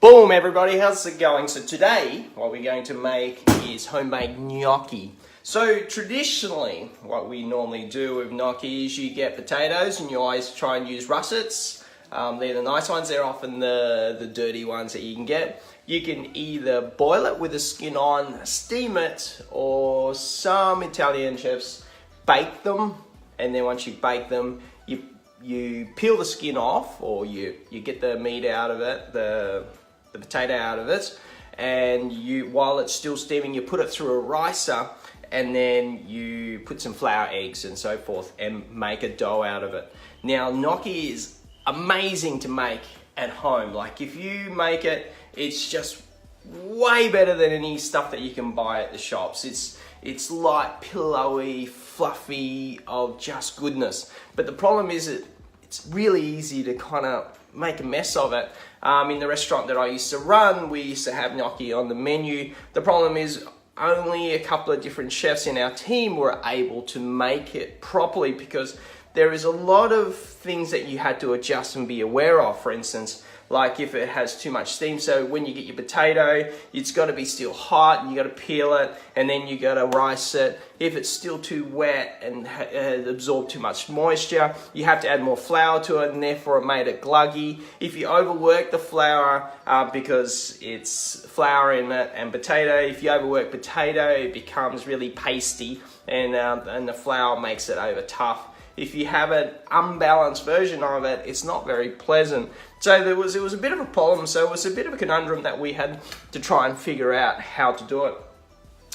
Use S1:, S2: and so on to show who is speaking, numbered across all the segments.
S1: Boom everybody, how's it going? So today what we're going to make is homemade gnocchi. So traditionally what we normally do with gnocchi is you get potatoes and you always try and use russets. They're the nice ones, they're often the dirty ones that you can get. You can either boil it with the skin on, steam it, or some Italian chefs bake them, and then once you bake them you peel the skin off, or you get the meat out of it, the potato out of it, and while it's still steaming you put it through a ricer, and then you put some flour, eggs and so forth and make a dough out of it. Now gnocchi is amazing to make at home. Like if you make it, it's just way better than any stuff that you can buy at the shops. It's light, pillowy, fluffy, of just goodness. But the problem is it's really easy to kind of make a mess of it. In the restaurant that I used to run, we used to have gnocchi on the menu. The problem is only a couple of different chefs in our team were able to make it properly, because there is a lot of things that you had to adjust and be aware of. For instance, like if it has too much steam, so when you get your potato, it's got to be still hot and you got to peel it, and then you got to rice it. If it's still too wet and absorbed too much moisture, you have to add more flour to it, and therefore it made it gluggy. If you overwork the flour, because it's flour in it and potato, if you overwork potato, it becomes really pasty, and the flour makes it over tough. If you have an unbalanced version of it, it's not very pleasant. So it was a bit of a problem. So it was a bit of a conundrum that we had to try and figure out how to do it.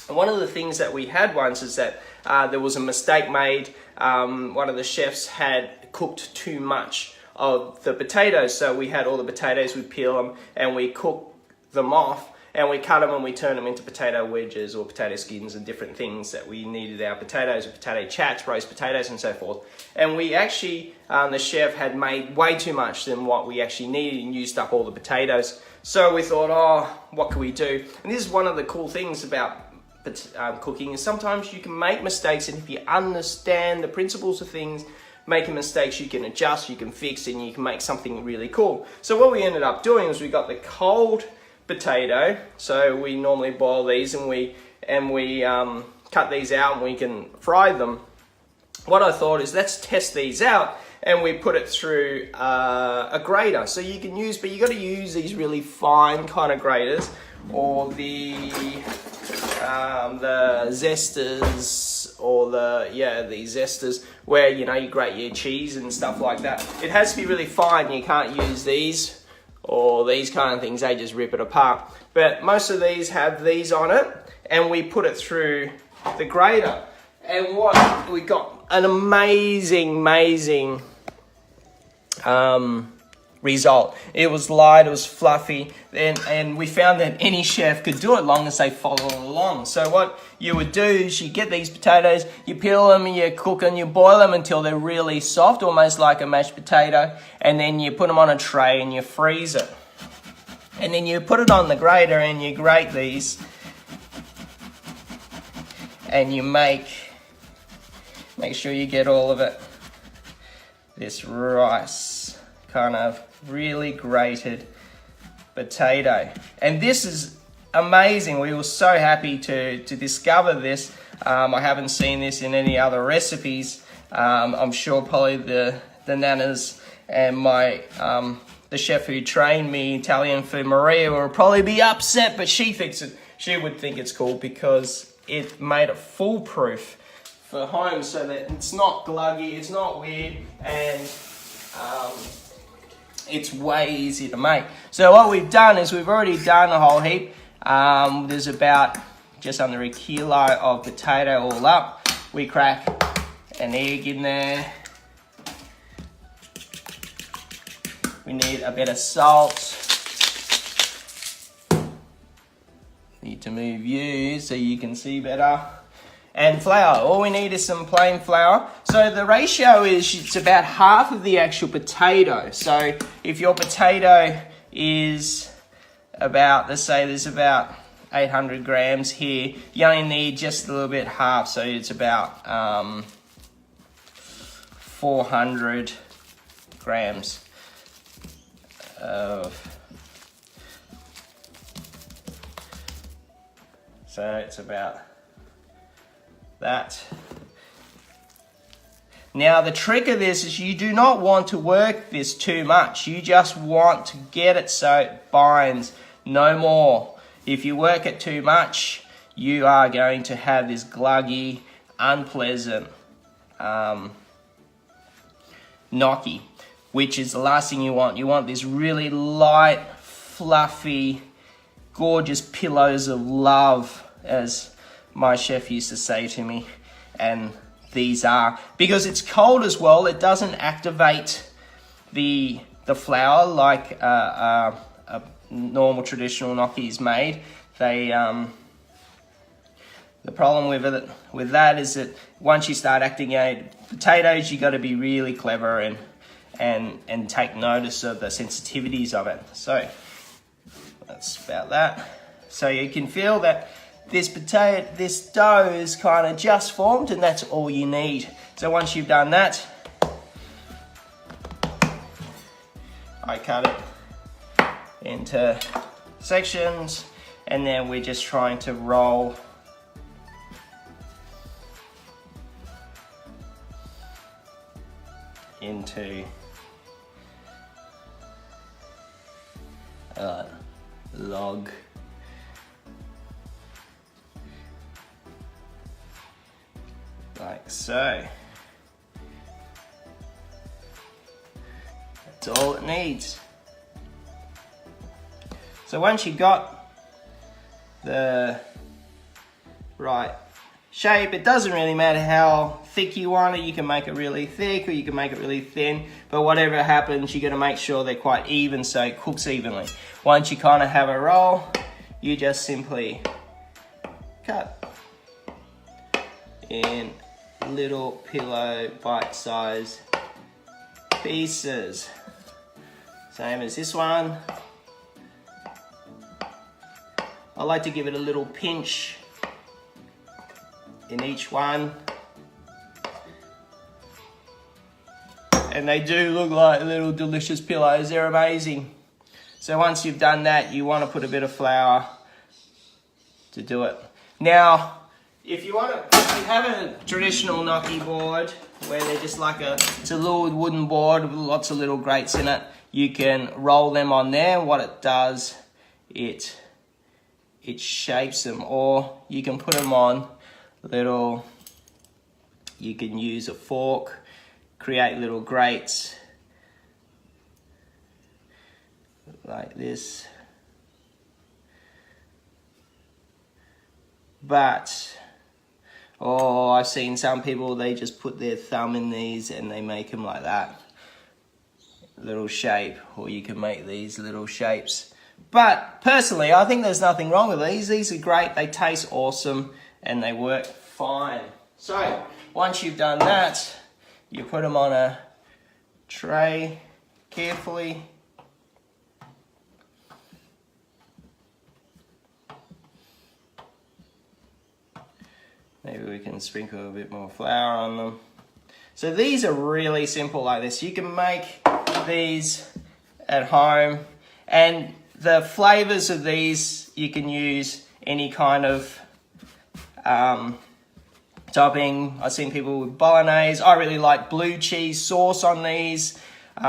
S1: And one of the things that we had once is that there was a mistake made. One of the chefs had cooked too much of the potatoes. So we had all the potatoes, we peel them and we cook them off, and we cut them and we turn them into potato wedges or potato skins and different things that we needed our potatoes, or potato chats, roast potatoes and so forth. And we actually, the chef had made way too much than what we actually needed and used up all the potatoes. So we thought, oh, what can we do? And this is one of the cool things about cooking, is sometimes you can make mistakes, and if you understand the principles of things, making mistakes, you can adjust, you can fix, and you can make something really cool. So what we ended up doing is we got the cold potato, so we normally boil these and we cut these out and we can fry them. What I thought is, let's test these out, and we put it through a grater. So you can use, but you got to use these really fine kind of graters, or the zesters, or these zesters where you grate your cheese and stuff like that. It has to be really fine. You can't use these or these kind of things, they just rip it apart. But most of these have these on it, and we put it through the grater. And what we got, an amazing result. It was light, it was fluffy, and we found that any chef could do it, long as they follow along. So what you would do is you get these potatoes, you peel them, you cook them, you boil them until they're really soft, almost like a mashed potato, and then you put them on a tray and you freeze it. And then you put it on the grater and you grate these, and you make sure you get all of it, this rice kind of really grated potato. And this is amazing. We were so happy to discover this. I haven't seen this in any other recipes. I'm sure probably the nanas and my the chef who trained me Italian food, Maria, will probably be upset, but she would think it's cool, because it made it foolproof for home, so that it's not gluggy, it's not weird, and it's way easier to make. So what we've done is we've already done a whole heap. There's about just under a kilo of potato all up. We crack an egg in there. We need a bit of salt. Need to move you so you can see better. And flour. All we need is some plain flour. So the ratio is, it's about half of the actual potato. So if your potato is about, let's say there's about 800 grams here, you only need just a little bit half. So it's about 400 grams of So it's about that. Now the trick of this is you do not want to work this too much. You just want to get it so it binds, no more. If you work it too much, you are going to have this gluggy, unpleasant gnocchi, which is the last thing you want. You want this really light, fluffy, gorgeous pillows of love, as my chef used to say to me. And these are, because it's cold as well, it doesn't activate the flour like a normal traditional gnocchi is made. They the problem with that is that once you start activating potatoes, you got to be really clever and take notice of the sensitivities of it. So that's about that. So you can feel that this dough is kind of just formed, and that's all you need. So once you've done that, I cut it into sections, and then we're just trying to roll into a log. Like so. That's all it needs. So once you've got the right shape, it doesn't really matter how thick you want it. You can make it really thick or you can make it really thin, but whatever happens, you got to make sure they're quite even so it cooks evenly. Once you kind of have a roll, you just simply cut in little pillow bite-sized pieces. Same as this one. I like to give it a little pinch in each one. And they do look like little delicious pillows. They're amazing. So once you've done that, you want to put a bit of flour to do it. Now, if you have a traditional gnocchi board where they're just like it's a little wooden board with lots of little grates in it, you can roll them on there. What it does, it shapes them, or you can put them on little, you can use a fork, create little grates like this. But I've seen some people, they just put their thumb in these and they make them like that, little shape, or you can make these little shapes. But personally, I think there's nothing wrong with these. These are great, they taste awesome, and they work fine. So once you've done that, you put them on a tray carefully. Maybe we can sprinkle a bit more flour on them. So these are really simple like this. You can make these at home, and the flavors of these, you can use any kind of topping. I've seen people with bolognese. I really like blue cheese sauce on these,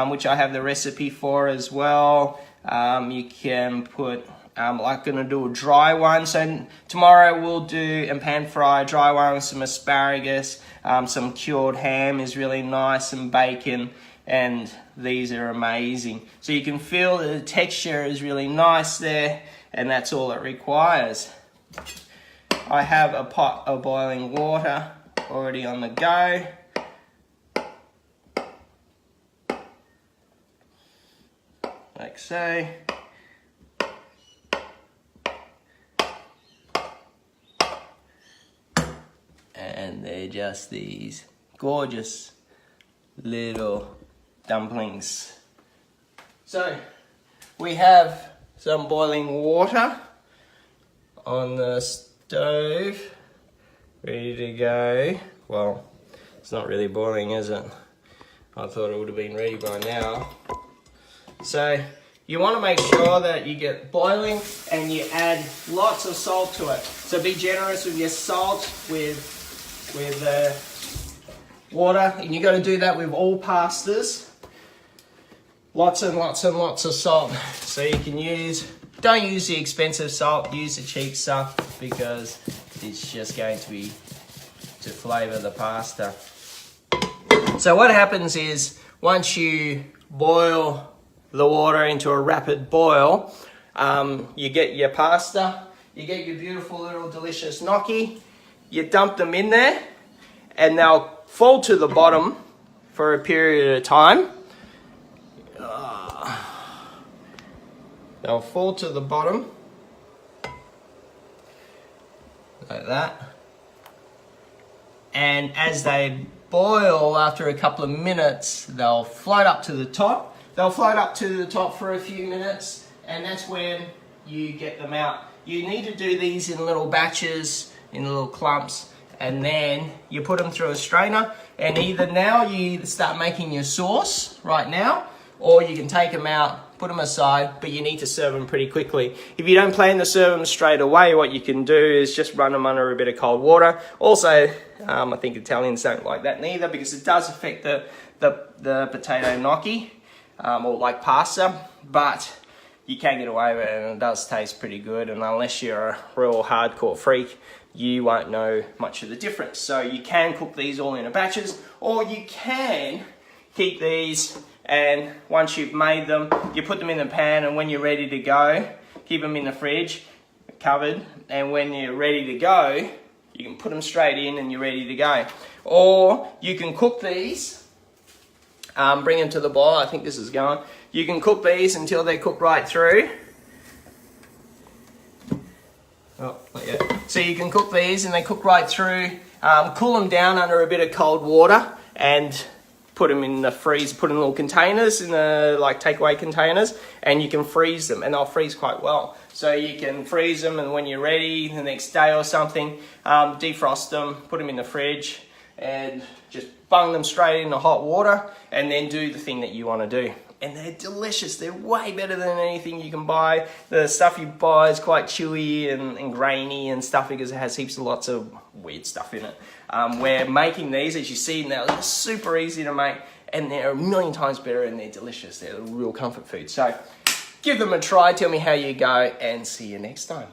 S1: which I have the recipe for as well. You can put, I'm gonna do a dry one. So tomorrow we'll do and pan fry dry one with some asparagus, some cured ham is really nice, and bacon, and these are amazing. So you can feel the texture is really nice there, and that's all it requires. I have a pot of boiling water already on the go. Like so. And they're just these gorgeous little dumplings. So we have some boiling water on the stove, ready to go. Well, it's not really boiling, is it? I thought it would have been ready by now. So You want to make sure that you get boiling and you add lots of salt to it. So be generous with your salt, with water, and you got to do that with all pastas. Lots and lots and lots of salt. So you can don't use the expensive salt, use the cheap stuff because it's just going to flavour the pasta. So what happens is once you boil the water into a rapid boil, you get your pasta, you get your beautiful little delicious gnocchi, you dump them in there and they'll fall to the bottom for a period of time. They'll fall to the bottom like that, and as they boil after a couple of minutes they'll float up to the top. They'll float up to the top for a few minutes, and that's when you get them out. You need to do these in little batches, in little clumps, and then you put them through a strainer, and either now you start making your sauce right now, or you can take them out, put them aside, but you need to serve them pretty quickly. If you don't plan to serve them straight away, what you can do is just run them under a bit of cold water. Also, I think Italians don't like that neither because it does affect the potato gnocchi, or like pasta, but you can get away with it and it does taste pretty good, and unless you're a real hardcore freak, you won't know much of the difference. So you can cook these all in batches, or you can keep these, and once you've made them, you put them in the pan, and when you're ready to go, keep them in the fridge, covered, and when you're ready to go, you can put them straight in and you're ready to go. Or you can cook these, bring them to the boil. I think this is going. You can cook these until they cook right through. Oh, yeah. So you can cook these and they cook right through. Cool them down under a bit of cold water and put them in the freezer, put in little containers, in the like takeaway containers, and you can freeze them, and they'll freeze quite well. So you can freeze them, and when you're ready, the next day or something, defrost them, put them in the fridge, and just bung them straight into hot water, and then do the thing that you want to do. And they're delicious. They're way better than anything you can buy. The stuff you buy is quite chewy and grainy and stuff because it has heaps of lots of weird stuff in it. We're making these, as you see now, they're super easy to make, and they're a million times better, and they're delicious. They're a real comfort food. So give them a try, tell me how you go, and see you next time.